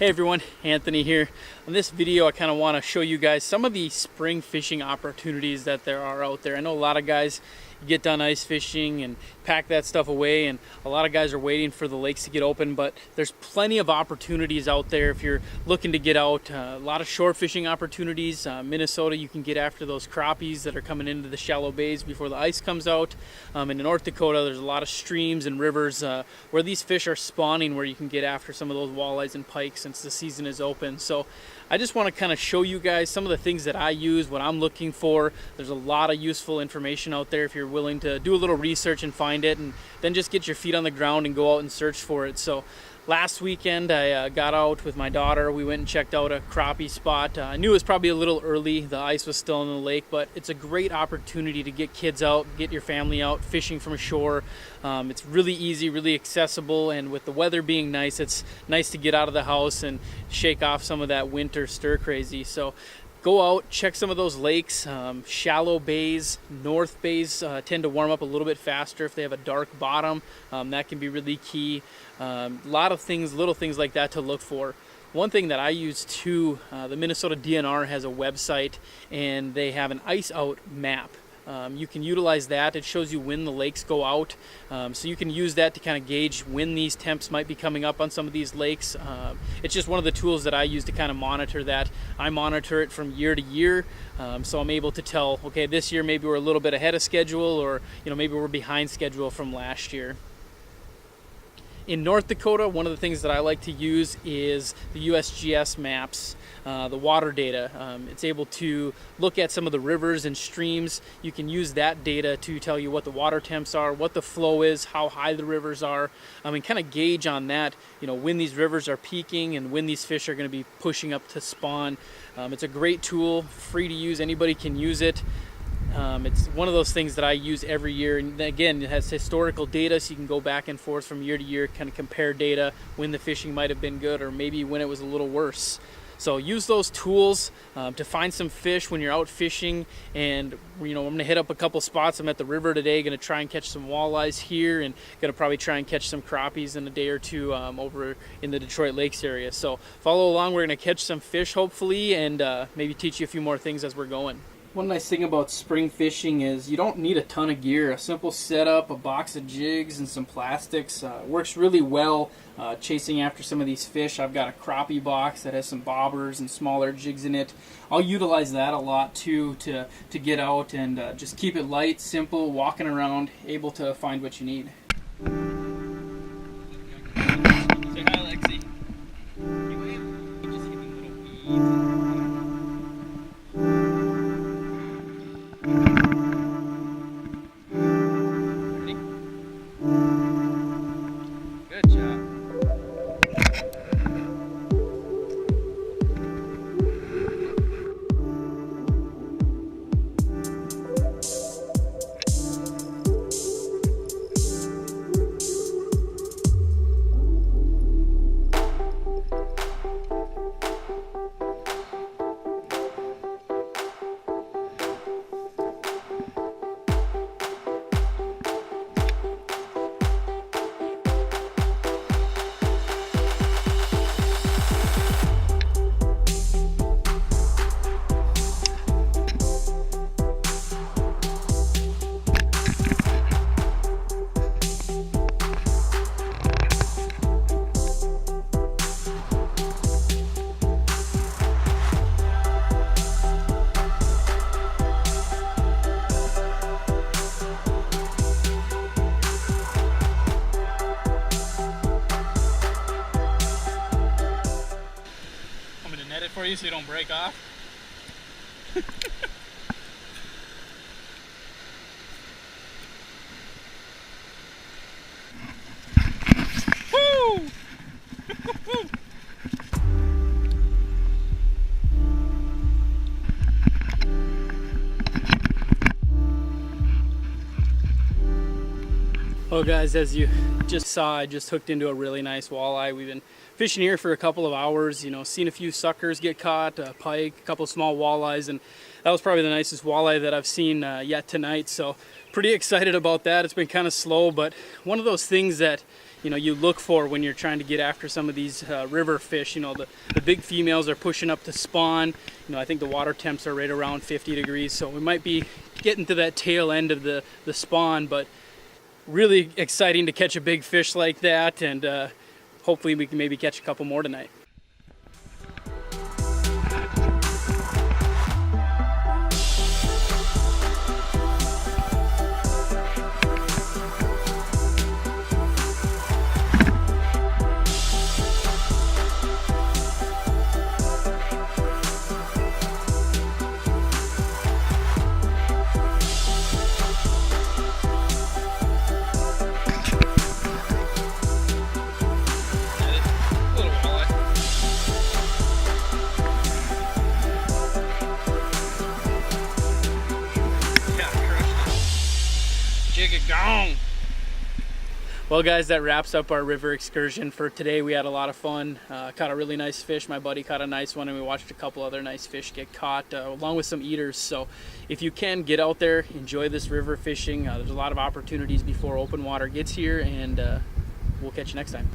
Hey everyone, Anthony here. On this video I kind of want to show you guys some of the spring fishing opportunities that there are out there. I know a lot of guys get done ice fishing and pack that stuff away, and a lot of guys are waiting for the lakes to get open, but there's plenty of opportunities out there if you're looking to get out. A lot of shore fishing opportunities. Minnesota, you can get after those crappies that are coming into the shallow bays before the ice comes out. And in North Dakota there's a lot of streams and rivers where these fish are spawning, where you can get after some of those walleyes and pikes since the season is open. So I just want to kind of show you guys some of the things that I use, what I'm looking for. There's a lot of useful information out there if you're willing to do a little research and find it, and then just get your feet on the ground and go out and search for it. So last weekend I got out with my daughter. We went and checked out a crappie spot. I knew it was probably a little early. The ice was still in the lake, but it's a great opportunity to get kids out, get your family out fishing from shore. It's really easy, really accessible, and with the weather being nice, it's nice to get out of the house and shake off some of that winter stir crazy. So go out, check some of those lakes. Shallow bays, north bays tend to warm up a little bit faster if they have a dark bottom. That can be really key. A lot of things, little things like that to look for. One thing that I use too, the Minnesota DNR has a website, and they have an ice out map. You can utilize that. It shows you when the lakes go out, so you can use that to kind of gauge when these temps might be coming up on some of these lakes. It's just one of the tools that I use to kind of monitor that. I monitor it from year to year, so I'm able to tell, okay, this year maybe we're a little bit ahead of schedule, or maybe we're behind schedule from last year. In North Dakota, one of the things that I like to use is the USGS maps, the water data. It's able to look at some of the rivers and streams. You can use that data to tell you what the water temps are, what the flow is, how high the rivers are, and kind of gauge on that, when these rivers are peaking and when these fish are going to be pushing up to spawn. It's a great tool, free to use, anybody can use it. It's one of those things that I use every year, and again, it has historical data, so you can go back and forth from year to year, kind of compare data when the fishing might have been good or maybe when it was a little worse. So use those tools to find some fish when you're out fishing. And I'm going to hit up a couple spots. I'm at the river today, going to try and catch some walleyes here, and going to probably try and catch some crappies in a day or two over in the Detroit Lakes area. So follow along. We're going to catch some fish hopefully, and maybe teach you a few more things as we're going. One nice thing about spring fishing is you don't need a ton of gear. A simple setup, a box of jigs, and some plastics works really well chasing after some of these fish. I've got a crappie box that has some bobbers and smaller jigs in it. I'll utilize that a lot too to get out and just keep it light, simple, walking around, able to find what you need. Say hi, Lexi. You just hitting little weeds. For you so you don't break off. Woo! Well guys, as you just saw, I just hooked into a really nice walleye. We've been fishing here for a couple of hours, seen a few suckers get caught, a pike, a couple small walleyes, and that was probably the nicest walleye that I've seen yet tonight. So pretty excited about that. It's been kind of slow, but one of those things that you look for when you're trying to get after some of these river fish. The big females are pushing up to spawn. I think the water temps are right around 50 degrees, so we might be getting to that tail end of the spawn, but really exciting to catch a big fish like that, and hopefully we can maybe catch a couple more tonight. Gone. Well guys, that wraps up our river excursion for today. We had a lot of fun, caught a really nice fish. My buddy caught a nice one, and we watched a couple other nice fish get caught along with some eaters. So if you can, get out there, enjoy this river fishing. There's a lot of opportunities before open water gets here, and we'll catch you next time.